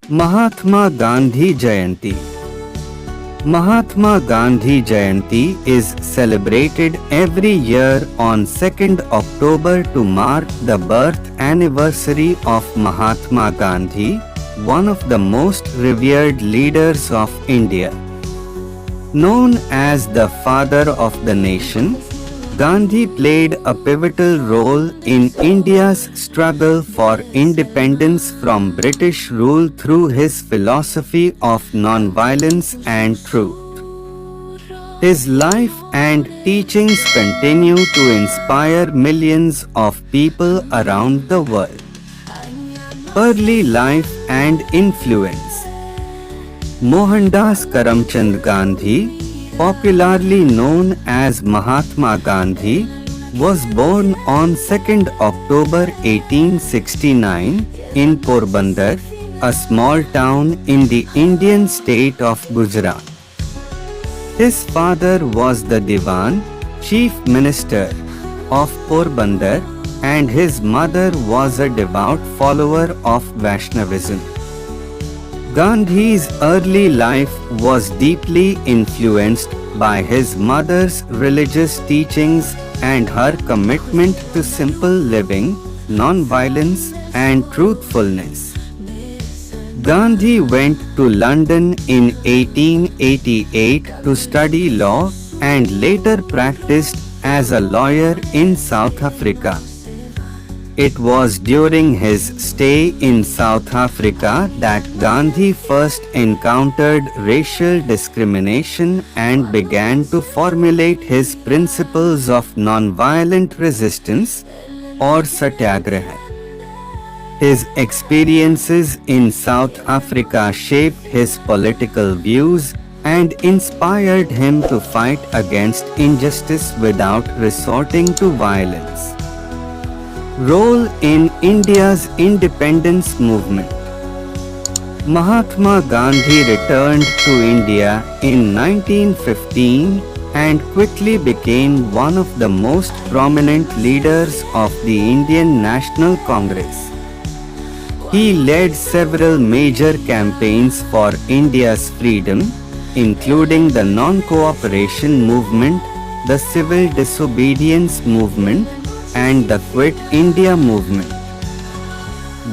Mahatma Gandhi Jayanti. Mahatma Gandhi Jayanti is celebrated every year on 2nd October to mark the birth anniversary of Mahatma Gandhi, one of the most revered leaders of India. Known as the father of the nation, Gandhi played a pivotal role in India's struggle for independence from British rule through his philosophy of non-violence and truth. His life and teachings continue to inspire millions of people around the world. Early life and influence. Mohandas Karamchand Gandhi, popularly known as Mahatma Gandhi, was born on 2nd October 1869 in Porbandar, a small town in the Indian state of Gujarat. His father was the Diwan, chief minister of Porbandar, and his mother was a devout follower of Vaishnavism. Gandhi's early life was deeply influenced by his mother's religious teachings and her commitment to simple living, non-violence, and truthfulness. Gandhi went to London in 1888 to study law and later practiced as a lawyer in South Africa. It was during his stay in South Africa that Gandhi first encountered racial discrimination and began to formulate his principles of non-violent resistance, or satyagraha. His experiences in South Africa shaped his political views and inspired him to fight against injustice without resorting to violence. Role in India's independence movement. Mahatma Gandhi returned to India in 1915 and quickly became one of the most prominent leaders of the Indian National Congress. He led several major campaigns for India's freedom, including the non-cooperation movement, the civil disobedience movement, and the Quit India movement.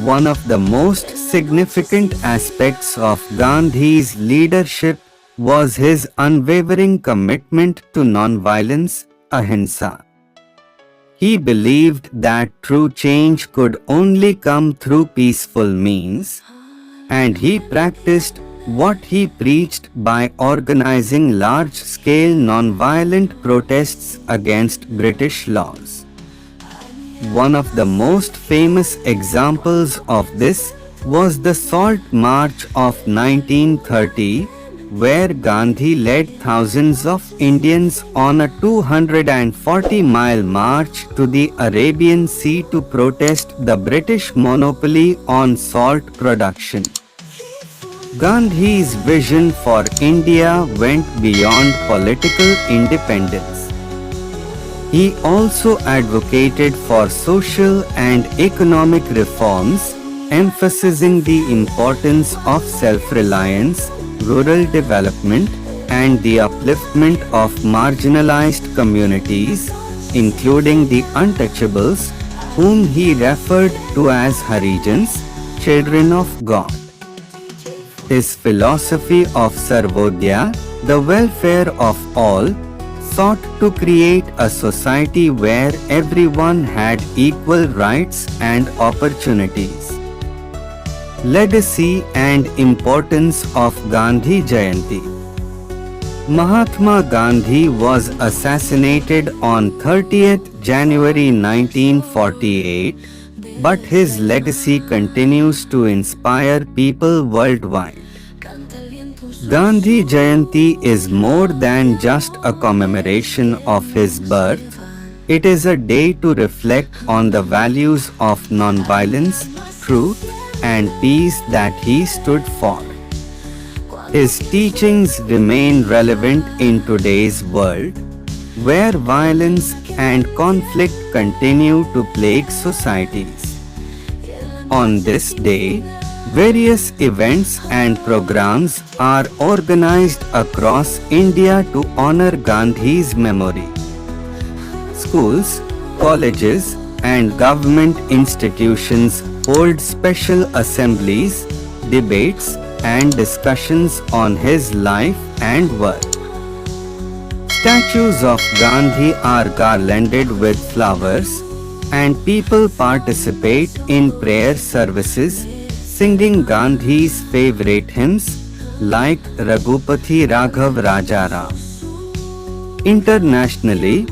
One of the most significant aspects of Gandhi's leadership was his unwavering commitment to non-violence, ahimsa. He believed that true change could only come through peaceful means, and he practiced what he preached by organizing large-scale non-violent protests against British laws. One of the most famous examples of this was the Salt March of 1930, where Gandhi led thousands of Indians on a 240-mile march to the Arabian Sea to protest the British monopoly on salt production. Gandhi's vision for India went beyond political independence. He also advocated for social and economic reforms, emphasizing the importance of self-reliance, rural development, and the upliftment of marginalized communities, including the untouchables, whom he referred to as Harijans, children of God. His philosophy of Sarvodaya, the welfare of all, sought to create a society where everyone had equal rights and opportunities. Legacy and importance of Gandhi Jayanti. Mahatma Gandhi was assassinated on 30th January 1948, but his legacy continues to inspire people worldwide. Gandhi Jayanti is more than just a commemoration of his birth. It is a day to reflect on the values of non-violence, truth, and peace that he stood for. His teachings remain relevant in today's world, where violence and conflict continue to plague societies. On this day, Various events and programs are organized across India to honor Gandhi's memory. Schools, colleges, and government institutions hold special assemblies, debates, and discussions on his life and work. Statues of Gandhi are garlanded with flowers, and people participate in prayer services, singing Gandhi's favorite hymns like Raghupati Raghav Rajaram. Internationally,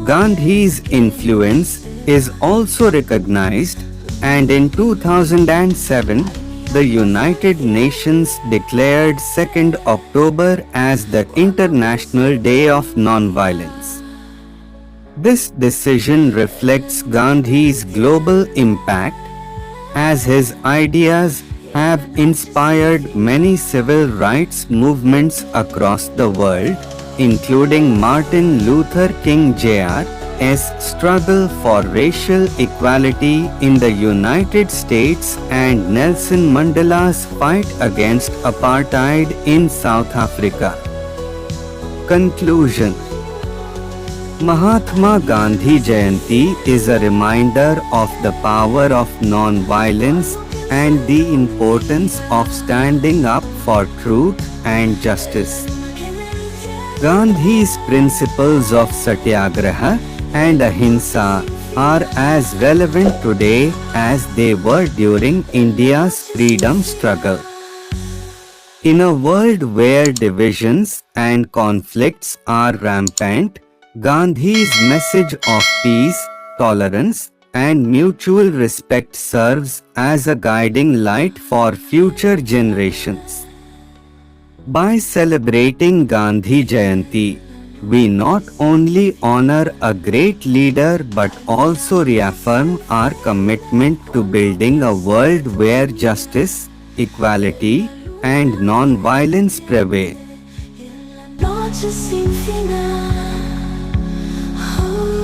Gandhi's influence is also recognized, and in 2007, the United Nations declared 2nd October as the International Day of Nonviolence. This decision reflects Gandhi's global impact, as his ideas have inspired many civil rights movements across the world, including Martin Luther King Jr.'s struggle for racial equality in the United States and Nelson Mandela's fight against apartheid in South Africa. Conclusion: Mahatma Gandhi Jayanti is a reminder of the power of non-violence and the importance of standing up for truth and justice. Gandhi's principles of Satyagraha and Ahimsa are as relevant today as they were during India's freedom struggle. In a world where divisions and conflicts are rampant, Gandhi's message of peace, tolerance, and mutual respect serves as a guiding light for future generations. By celebrating Gandhi Jayanti, we not only honor a great leader but also reaffirm our commitment to building a world where justice, equality, and non-violence prevail. Noches sin final. Oh.